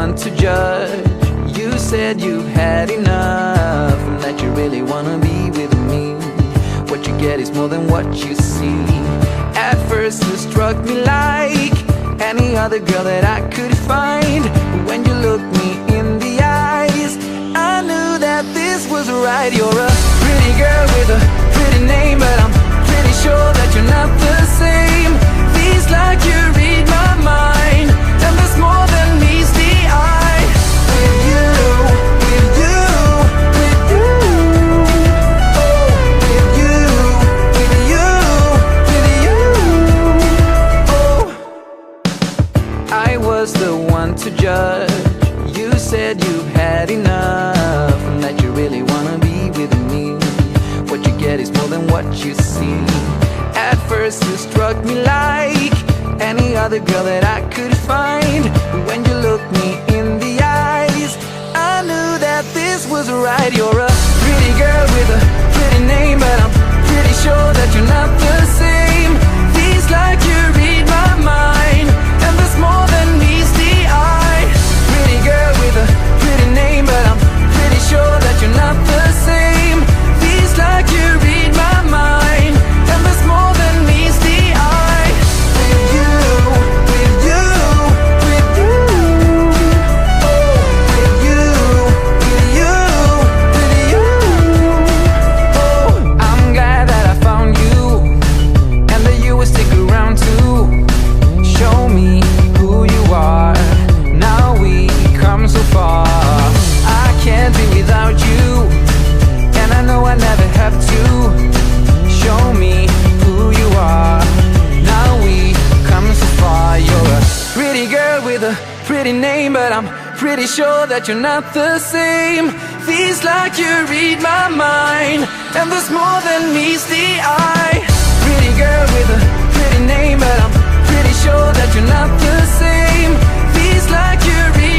one to judge. You said you've had enough and that you really wanna be with me. What you get is more than what you see. At first you struck me like any other girl that I could find. When you looked me in the eyes, I knew that this was right. You're a pretty girl with a pretty name, but I'm pretty sure that you're not the same. Feels like you read my mind, and there's more than meets the eye. With you, with you, with you, oh, with you, with you, with you, oh. I was the one to judge. You said you've had enough and that you really wanna be with me. What you get is more than what you see. At first you struck me like any other girl that I could find. When you looked me in the eyes, I knew that this was right. You're a pretty girl with a pretty name, but I'm pretty sure that you're not the same. Feels like you read my mind, and there's more than meets the eye. Pretty girl with a pretty name, but I'm pretty sure that you're not the same. Feels like you read my mind, and there's more than meets the eye. With you, with you, with you, oh, with you, with you, with you, oh. I'm glad that I found you, and that you will stick around too. Show me who you are. Now we come so far. I can't be without you, and I know I never have to. Show me who you are. Now we come so far. You're a pretty girl with a pretty name, but I'm pretty sure that you're not the same. Feels like you read my mind, and there's more than meets the eye. Pretty girl with a pretty name, but I'm pretty sure that you're not the same. Feels like you read